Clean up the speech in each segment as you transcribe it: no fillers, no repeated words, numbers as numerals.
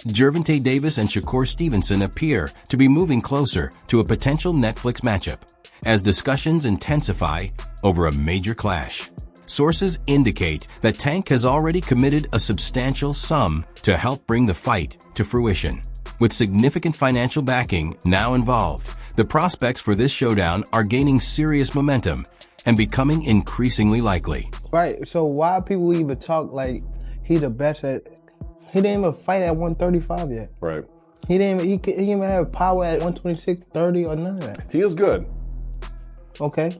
Gervonta Davis and Shakur Stevenson appear to be moving closer to a potential Netflix matchup as discussions intensify over a major clash. Sources indicate that Tank has already committed a substantial sum to help bring the fight to fruition. With significant financial backing now involved, the prospects for this showdown are gaining serious momentum and becoming increasingly likely. Right, so why people even talk like he the best at... He didn't even fight at 135 yet. Right. He didn't even have power at 126, 30, or none of that. He is good. Okay.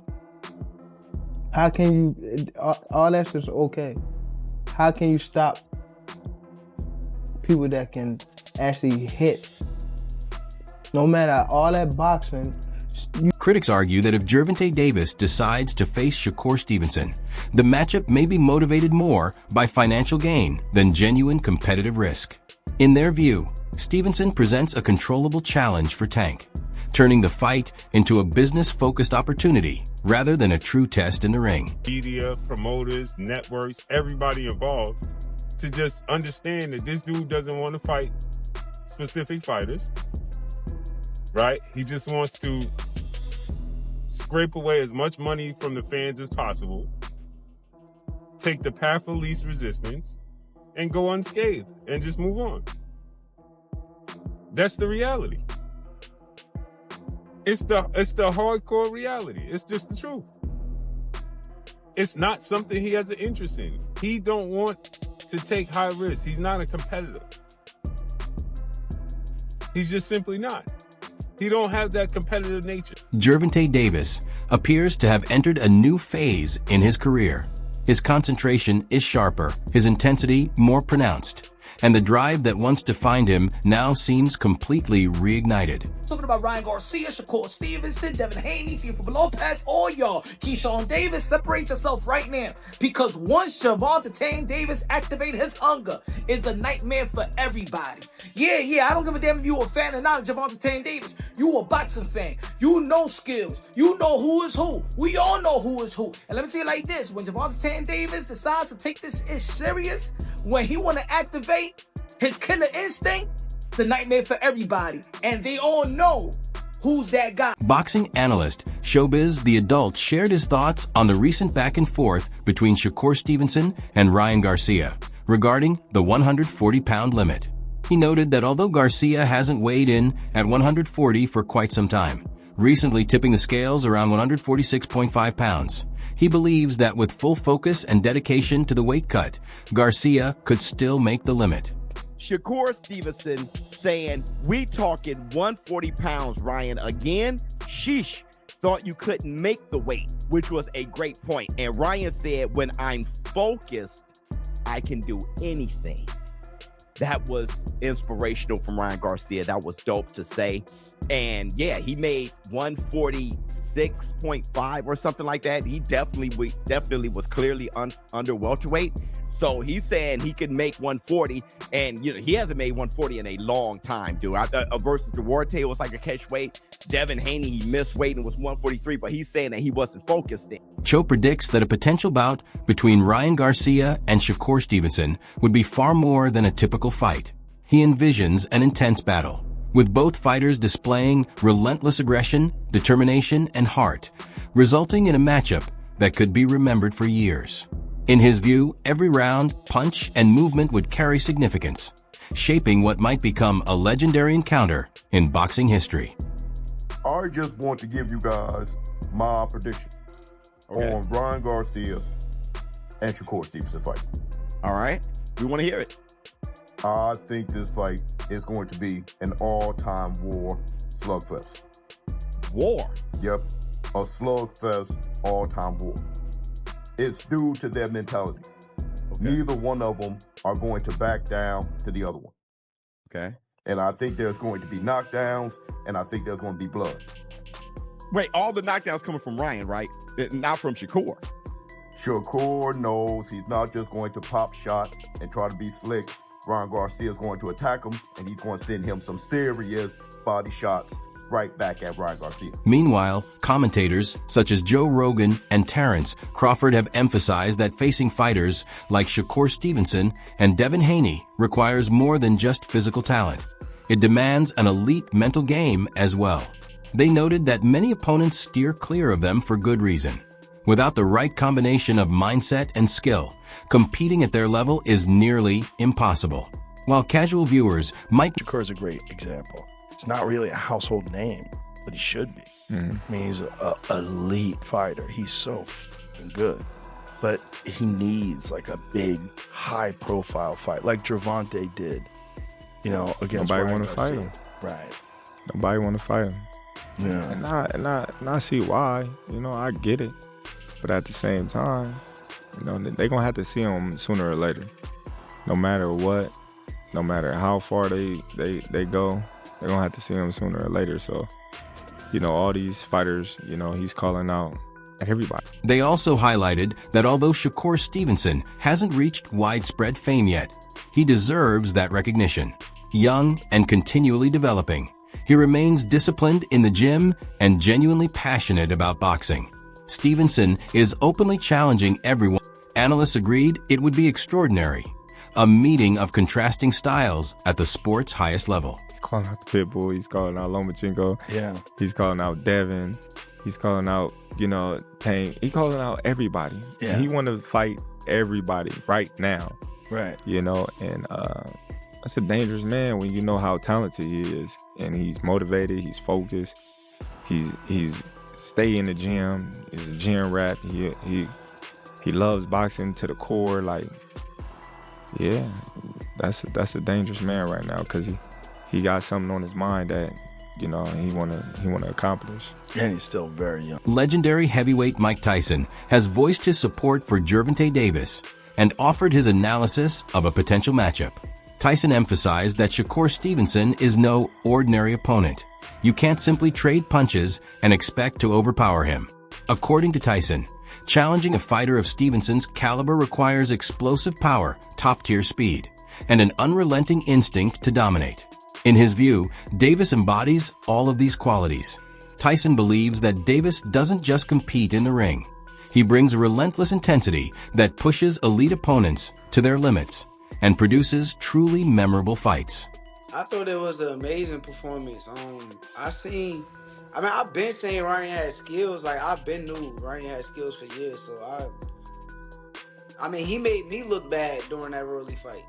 How can you, all that's just okay. How can you stop people that can actually hit? No matter all that boxing. Critics argue that if Gervonta Davis decides to face Shakur Stevenson, the matchup may be motivated more by financial gain than genuine competitive risk. In their view, Stevenson presents a controllable challenge for Tank, turning the fight into a business-focused opportunity rather than a true test in the ring. Media, promoters, networks, everybody involved to just understand that this dude doesn't want to fight specific fighters, right? He just wants to scrape away as much money from the fans as possible, take the path of least resistance, and go unscathed and just move on. That's the reality. It's the hardcore reality. It's just the truth. It's not something he has an interest in. He don't want to take high risks. He's not a competitor. He's just simply not. He don't have that competitive nature. Gervonta Davis appears to have entered a new phase in his career. His concentration is sharper, his intensity more pronounced, and the drive that once defined him now seems completely reignited. Talking about Ryan Garcia, Shakur Stevenson, Devin Haney, Teofimo Lopez, all y'all. Keyshawn Davis, separate yourself right now. Because once Gervonta Davis activate his hunger, it's a nightmare for everybody. Yeah, I don't give a damn if you a fan or not of Gervonta Davis. You a boxing fan. You know skills. You know who is who. We all know who is who. And let me tell you like this, when Gervonta Davis decides to take this ish serious, when he want to activate his killer instinct, it's a nightmare for everybody. And they all know who's that guy. Boxing analyst Showbiz The Adult shared his thoughts on the recent back and forth between Shakur Stevenson and Ryan Garcia regarding the 140-pound limit. He noted that although Garcia hasn't weighed in at 140 for quite some time, recently tipping the scales around 146.5 pounds, he believes that with full focus and dedication to the weight cut, Garcia could still make the limit. Shakur Stevenson saying, we talking 140 pounds, Ryan, again? Sheesh, thought you couldn't make the weight, which was a great point. And Ryan said, when I'm focused, I can do anything. That was inspirational from Ryan Garcia. That was dope to say. And yeah, he made 146.5 or something like that. He definitely was clearly under welterweight. So he's saying he can make 140, and he hasn't made 140 in a long time, dude. Versus Duarte, it was like a catch weight. Devin Haney, he missed weight and was 143, but he's saying that he wasn't focused in. Cho predicts that a potential bout between Ryan Garcia and Shakur Stevenson would be far more than a typical fight. He envisions an intense battle, with both fighters displaying relentless aggression, determination, and heart, resulting in a matchup that could be remembered for years. In his view, every round, punch, and movement would carry significance, shaping what might become a legendary encounter in boxing history. I just want to give you guys my prediction on Ryan Garcia and Shakur Stevenson fight. All right, we want to hear it. I think this fight is going to be an all-time war slugfest. War? Yep, a slugfest all-time war. It's due to their mentality. Okay. Neither one of them are going to back down to the other one. Okay. And I think there's going to be knockdowns, and I think there's going to be blood. Wait, all the knockdowns coming from Ryan, right? Not from Shakur. Shakur knows he's not just going to pop shot and try to be slick. Ryan Garcia is going to attack him, and he's going to send him some serious body shots right back at Ryan Garcia. Meanwhile, commentators such as Joe Rogan and Terrence Crawford have emphasized that facing fighters like Shakur Stevenson and Devin Haney requires more than just physical talent. It demands an elite mental game as well. They noted that many opponents steer clear of them for good reason. Without the right combination of mindset and skill, competing at their level is nearly impossible. While casual viewers might... Shakur is a great example. He's not really a household name, but he should be. I mean, he's an elite fighter. He's so f***ing good. But he needs like a big, high-profile fight, like Gervonta did, you know, against Nobody Ryan want to fight him. Right. Nobody want to fight him. Yeah. And I see why. You know, I get it. But at the same time, you know, they're going to have to see him sooner or later. No matter what, no matter how far they go, they're going to have to see him sooner or later. So, you know, all these fighters, you know, he's calling out at everybody. They also highlighted that although Shakur Stevenson hasn't reached widespread fame yet, he deserves that recognition. Young and continually developing, he remains disciplined in the gym and genuinely passionate about boxing. Stevenson is openly challenging everyone. Analysts agreed it would be extraordinary, a meeting of contrasting styles at the sport's highest level. He's calling out the Pitbull, he's calling out Lomachenko, Yeah. he's calling out Devin, he's calling out, you know, Tank. He's calling out everybody. Yeah. And he want to fight everybody right now, Right. you know, and that's a dangerous man when you know how talented he is. And he's motivated, he's focused, he's stay in the gym, he's a gym rat, he loves boxing to the core. Like, yeah, that's a dangerous man right now, because he got something on his mind that, you know, he wanna accomplish. And he's still very young. Legendary heavyweight Mike Tyson has voiced his support for Gervonta Davis and offered his analysis of a potential matchup. Tyson emphasized that Shakur Stevenson is no ordinary opponent. You can't simply trade punches and expect to overpower him. According to Tyson, challenging a fighter of Stevenson's caliber requires explosive power, top-tier speed, and an unrelenting instinct to dominate. In his view, Davis embodies all of these qualities. Tyson believes that Davis doesn't just compete in the ring. He brings a relentless intensity that pushes elite opponents to their limits and produces truly memorable fights. I thought it was an amazing performance. I've been saying Ryan had skills. Like, I've been knew Ryan had skills for years. So he made me look bad during that early fight.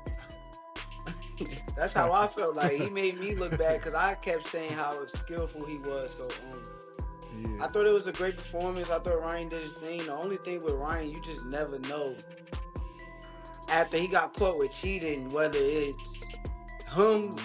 That's how I felt. Like, he made me look bad because I kept saying how skillful he was. So I thought it was a great performance. I thought Ryan did his thing. The only thing with Ryan, you just never know after he got caught with cheating, whether it's him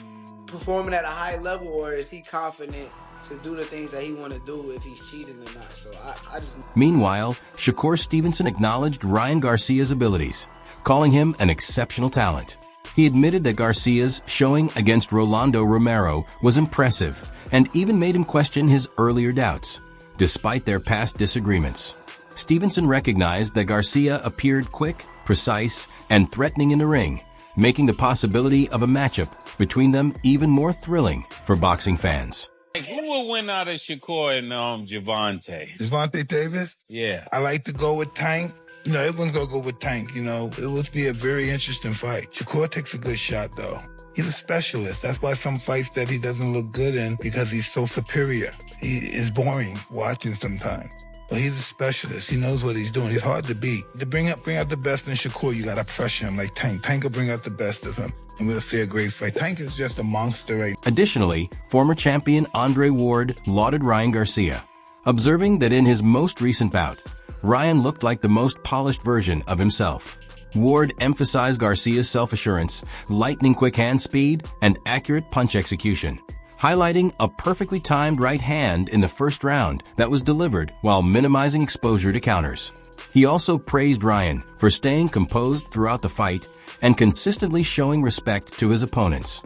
performing at a high level or is he confident to do the things that he want to do if he's cheating or not. So I just... Meanwhile, Shakur Stevenson acknowledged Ryan Garcia's abilities, calling him an exceptional talent. He admitted that Garcia's showing against Rolando Romero was impressive and even made him question his earlier doubts, despite their past disagreements. Stevenson recognized that Garcia appeared quick, precise, and threatening in the ring, making the possibility of a matchup between them even more thrilling for boxing fans. Who will win out of Shakur and Gervonta? Gervonta Davis? Yeah. I like to go with Tank. You know, everyone's going to go with Tank, you know. It would be a very interesting fight. Shakur takes a good shot, though. He's a specialist. That's why some fights that he doesn't look good in, because he's so superior. He is boring watching sometimes. But he's a specialist. He knows what he's doing. He's hard to beat. To bring out the best in Shakur, you got to pressure him like Tank. Tank will bring out the best of him, and we'll see a great fight. Tank is just a monster right now. Additionally, former champion Andre Ward lauded Ryan Garcia, observing that in his most recent bout, Ryan looked like the most polished version of himself. Ward emphasized Garcia's self-assurance, lightning-quick hand speed, and accurate punch execution, highlighting a perfectly timed right hand in the first round that was delivered while minimizing exposure to counters. He also praised Ryan for staying composed throughout the fight and consistently showing respect to his opponents.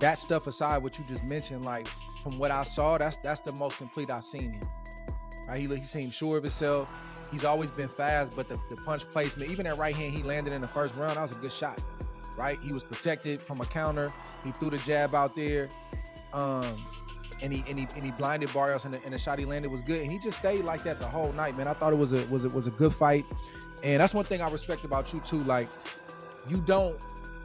That stuff aside, what you just mentioned, like, from what I saw, that's the most complete I've seen him. Right? He seemed sure of himself. He's always been fast, but the punch placement, even that right hand he landed in the first round, that was a good shot, right? He was protected from a counter. He threw the jab out there. and he blinded Barrios, and the shot he landed was good, and he just stayed like that the whole night, man. I thought it was a good fight, and that's one thing I respect about you too. Like, you don't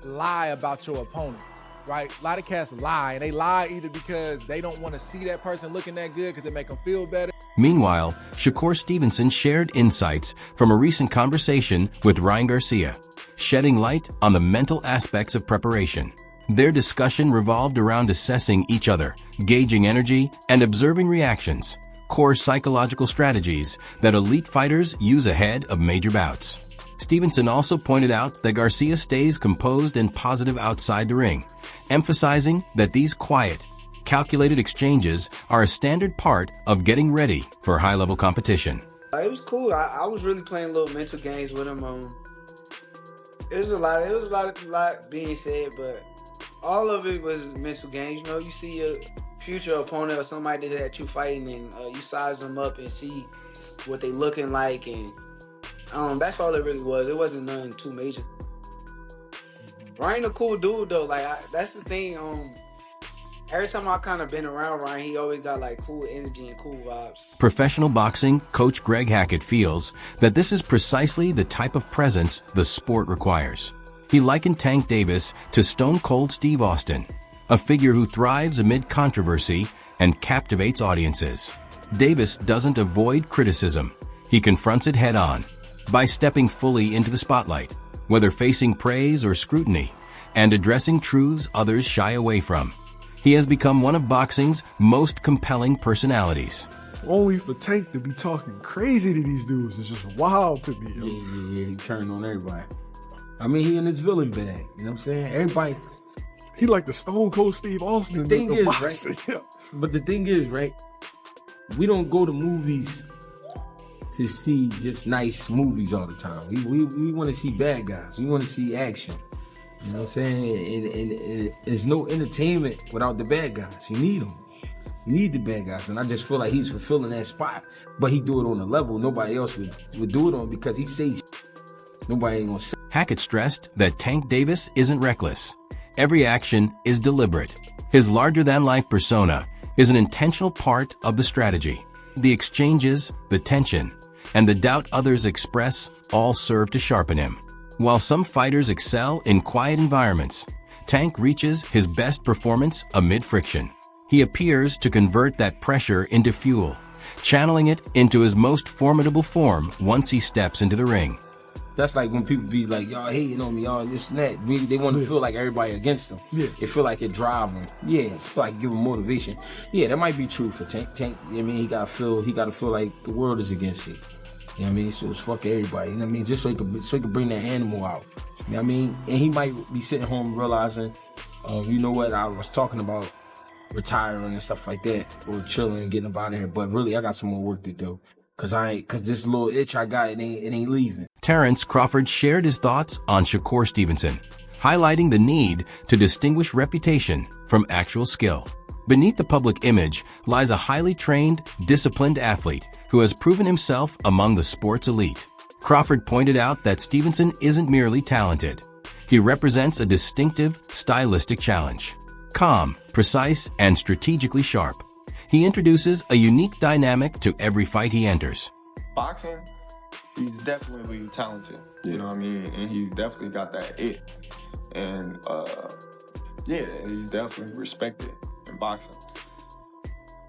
lie about your opponents, right? A lot of cats lie, and they lie either because they don't want to see that person looking that good because it make them feel better. Meanwhile, Shakur Stevenson shared insights from a recent conversation with Ryan Garcia, shedding light on the mental aspects of preparation. Their discussion revolved around assessing each other, gauging energy, and observing reactions, core psychological strategies that elite fighters use ahead of major bouts. Stevenson also pointed out that Garcia stays composed and positive outside the ring, emphasizing that these quiet, calculated exchanges are a standard part of getting ready for high-level competition. It was cool. I was really playing little mental games with him. It was a lot being said, but all of it was mental games. You know, you see your future opponent or somebody that you fighting, and you size them up and see what they looking like, and that's all it really was. It wasn't nothing too major. Ryan a cool dude though. Like that's the thing. Every time I kind of been around Ryan, he always got like cool energy and cool vibes. Professional boxing coach Greg Hackett feels that this is precisely the type of presence the sport requires. He likened Tank Davis to Stone Cold Steve Austin, a figure who thrives amid controversy and captivates audiences. Davis doesn't avoid criticism. He confronts it head-on by stepping fully into the spotlight, whether facing praise or scrutiny, and addressing truths others shy away from. He has become one of boxing's most compelling personalities. Only for Tank to be talking crazy to these dudes is just wild to me. Yeah, he turned on everybody. I mean, he in his villain bag, you know what I'm saying? Everybody. He like the Stone Cold Steve Austin. The thing is, right? Yeah. But the thing is, right? We don't go to movies to see just nice movies all the time. We want to see bad guys. We want to see action. You know what I'm saying? And there's no entertainment without the bad guys. You need them. You need the bad guys. And I just feel like he's fulfilling that spot. But he do it on a level nobody else would do it on, because he says nobody ain't gonna say. Hackett stressed that Tank Davis isn't reckless. Every action is deliberate. His larger-than-life persona is an intentional part of the strategy. The exchanges, the tension, and the doubt others express all serve to sharpen him. While some fighters excel in quiet environments, Tank reaches his best performance amid friction. He appears to convert that pressure into fuel, channeling it into his most formidable form once he steps into the ring. That's like when people be like, y'all hating on me, y'all this and that. They want to feel like everybody against them. Yeah. It feel like it drive them. Yeah, it feel like give them motivation. Yeah, that might be true for Tank. Tank, I mean, he gotta feel like the world is against you. You know what I mean? So it's fuck everybody. You know what I mean? Just so he could bring that animal out. You know what I mean? And he might be sitting home realizing, you know what, I was talking about retiring and stuff like that, or chilling and getting up out of here. But really, I got some more work to do. Cause this little itch I got, it ain't leaving. Terrence Crawford shared his thoughts on Shakur Stevenson, highlighting the need to distinguish reputation from actual skill. Beneath the public image lies a highly trained, disciplined athlete who has proven himself among the sport's elite. Crawford pointed out that Stevenson isn't merely talented. He represents a distinctive, stylistic challenge. Calm, precise, and strategically sharp, he introduces a unique dynamic to every fight he enters. Boxing, he's definitely talented. You know what I mean? And he's definitely got that it. And he's definitely respected in boxing.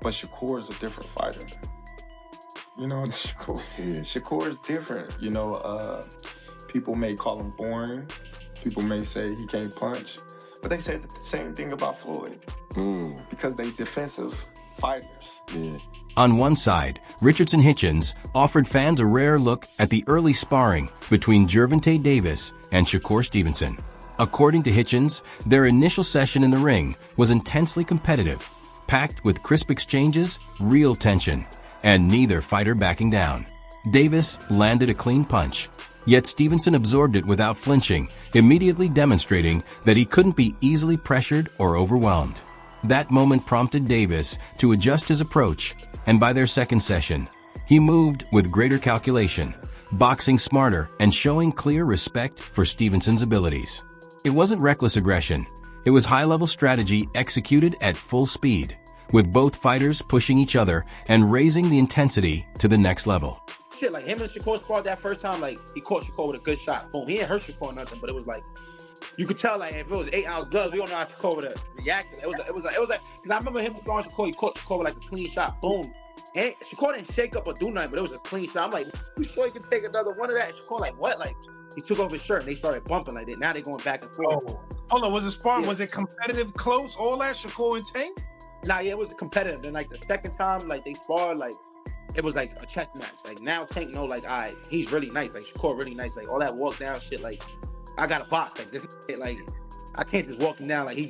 But Shakur is a different fighter. You know, Shakur is different. You know, people may call him boring. People may say he can't punch. But they say the same thing about Floyd. Because they defensive fighters. Yeah. On one side, Richardson Hitchens offered fans a rare look at the early sparring between Gervonta Davis and Shakur Stevenson. According to Hitchens, their initial session in the ring was intensely competitive, packed with crisp exchanges, real tension, and neither fighter backing down. Davis landed a clean punch, yet Stevenson absorbed it without flinching, immediately demonstrating that he couldn't be easily pressured or overwhelmed. That moment prompted Davis to adjust his approach, and by their second session, he moved with greater calculation, boxing smarter and showing clear respect for Stevenson's abilities. It wasn't reckless aggression. It was high-level strategy executed at full speed, with both fighters pushing each other and raising the intensity to the next level. Shit, like him and Shakur sparred that first time, like he caught Shakur with a good shot. Boom, he didn't hurt Shakur or nothing, but it was like you could tell, like if it was 8 ounce gloves, we don't know how Shakur would have reacted. It was like because I remember him throwing Shakur, he caught Shakur with like a clean shot. Boom. And Shakur didn't shake up or do nothing, but it was a clean shot. I'm like, you sure you can take another one of that? Shakur like, what? Like, he took off his shirt and they started bumping like that. Now they're going back and forth. Oh. Hold on, was it sparring? Yeah. Was it competitive, close, all that, Shakur and Tank? Nah, yeah, it was competitive. Then like the second time, like they sparred, like it was like a chess match. Like now Tank know, like, all right, he's really nice. Like Shakur really nice. Like all that walk down shit, like I got a box. Like this shit, like I can't just walk him down. Like he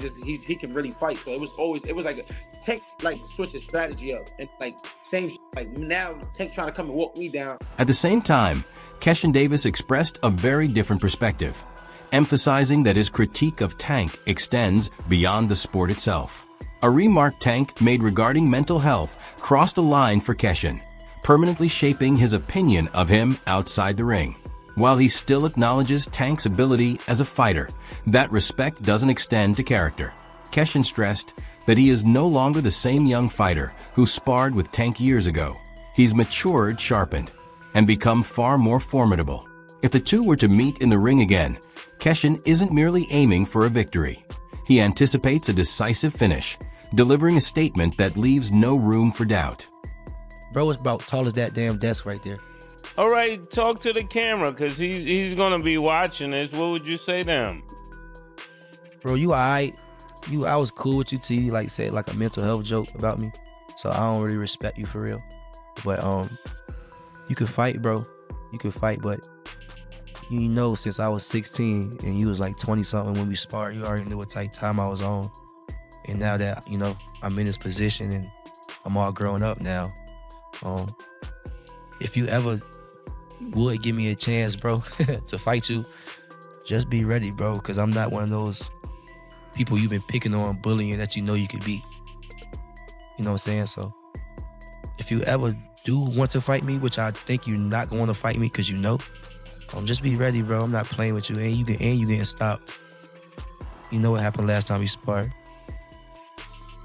can really fight. So it was like Tank like switch his strategy up and like same shit. Like now Tank trying to come and walk me down. At the same time, Keshin Davis expressed a very different perspective, emphasizing that his critique of Tank extends beyond the sport itself. A remark Tank made regarding mental health crossed a line for Keshin, permanently shaping his opinion of him outside the ring. While he still acknowledges Tank's ability as a fighter, that respect doesn't extend to character. Keshin stressed that he is no longer the same young fighter who sparred with Tank years ago. He's matured, sharpened, and become far more formidable. If the two were to meet in the ring again, Keshin isn't merely aiming for a victory. He anticipates a decisive finish, delivering a statement that leaves no room for doubt. Bro is about tall as that damn desk right there. All right, talk to the camera, because he's going to be watching this. What would you say to him? Bro, you all right. I was cool with you till you like said like a mental health joke about me. So I don't really respect you for real. But you could fight, bro. You could fight, but you know since I was 16 and you was like 20 something when we sparred, you already knew what type of time I was on. And now that, you know, I'm in this position and I'm all grown up now. If you ever would give me a chance, bro, to fight you, just be ready, bro, because I'm not one of those people you've been picking on, bullying that you know you could beat. You know what I'm saying? So if you ever do want to fight me, which I think you're not going to fight me because you know, just be ready, bro. I'm not playing with you, and you getting stopped. You know what happened last time we sparred.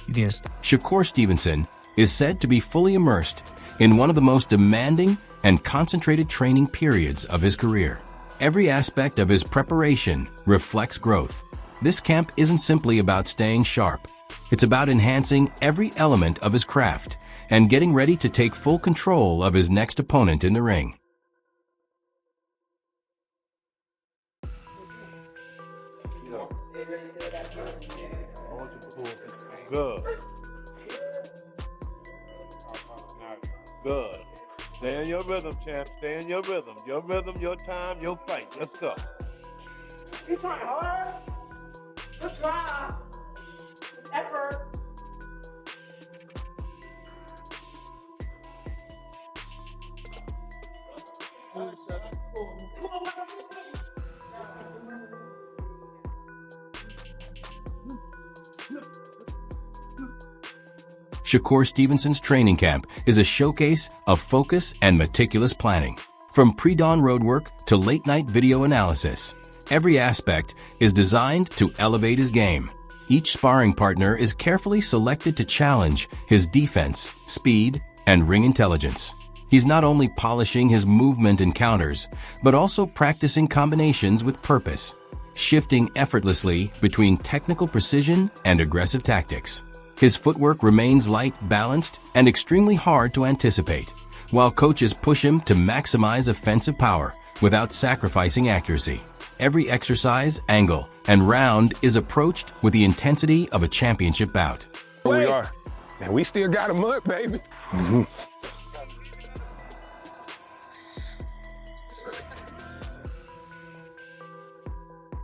You getting stopped. Shakur Stevenson is said to be fully immersed in one of the most demanding and concentrated training periods of his career. Every aspect of his preparation reflects growth. This camp isn't simply about staying sharp. It's about enhancing every element of his craft and getting ready to take full control of his next opponent in the ring. Good. Good. Stay in your rhythm, champ. Stay in your rhythm. Your rhythm, your time, your fight. Let's go. You trying hard? Good try. It's effort. Shakur Stevenson's training camp is a showcase of focus and meticulous planning. From pre-dawn roadwork to late-night video analysis, every aspect is designed to elevate his game. Each sparring partner is carefully selected to challenge his defense, speed, and ring intelligence. He's not only polishing his movement and counters, but also practicing combinations with purpose, shifting effortlessly between technical precision and aggressive tactics. His footwork remains light, balanced, and extremely hard to anticipate, while coaches push him to maximize offensive power without sacrificing accuracy. Every exercise, angle, and round is approached with the intensity of a championship bout. Here we are, and we still got a month, baby.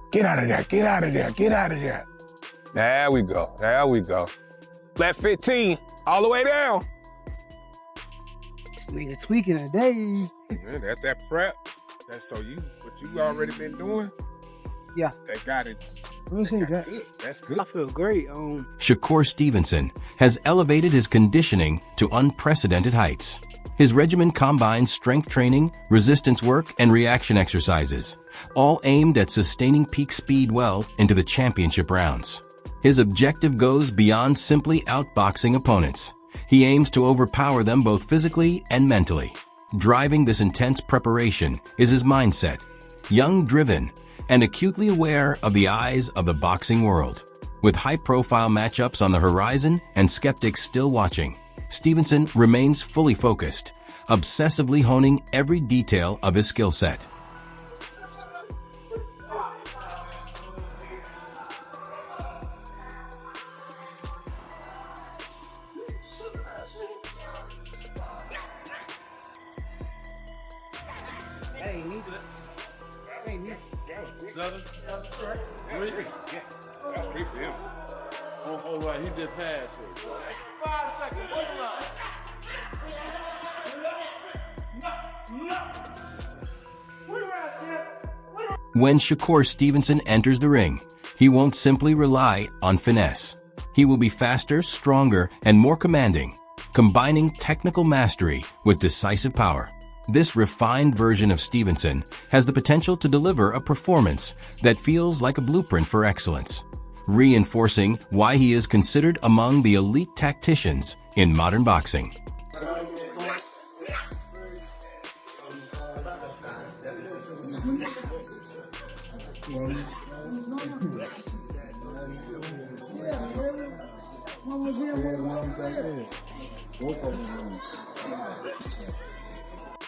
Get out of there, get out of there, get out of there. There we go, there we go. Left 15, all the way down. This nigga tweaking today. Man, that's that prep. That's what you already been doing? Yeah. That got it. That's good. I feel great. Shakur Stevenson has elevated his conditioning to unprecedented heights. His regimen combines strength training, resistance work, and reaction exercises, all aimed at sustaining peak speed well into the championship rounds. His objective goes beyond simply outboxing opponents. He aims to overpower them both physically and mentally. Driving this intense preparation is his mindset. Young, driven, and acutely aware of the eyes of the boxing world. With high-profile matchups on the horizon and skeptics still watching, Stevenson remains fully focused, obsessively honing every detail of his skill set. Three for him. Oh, right, he did pass it. 5 seconds, one line. When Shakur Stevenson enters the ring, he won't simply rely on finesse. He will be faster, stronger, and more commanding, combining technical mastery with decisive power. This refined version of Stevenson has the potential to deliver a performance that feels like a blueprint for excellence, reinforcing why he is considered among the elite tacticians in modern boxing.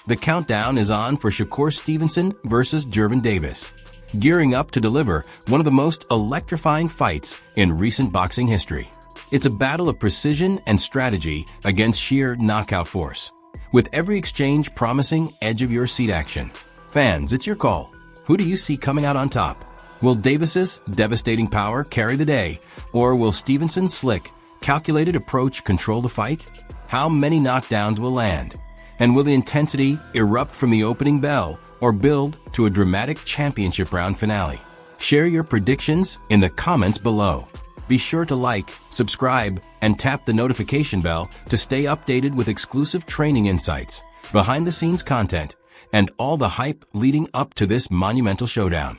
The countdown is on for Shakur Stevenson versus Gervonta Davis, gearing up to deliver one of the most electrifying fights in recent boxing history. It's a battle of precision and strategy against sheer knockout force, with every exchange promising edge-of-your-seat action. Fans, it's your call. Who do you see coming out on top? Will Davis's devastating power carry the day, or will Stevenson's slick, calculated approach control the fight? How many knockdowns will land? And will the intensity erupt from the opening bell or build to a dramatic championship round finale? Share your predictions in the comments below. Be sure to like, subscribe, and tap the notification bell to stay updated with exclusive training insights, behind-the-scenes content, and all the hype leading up to this monumental showdown.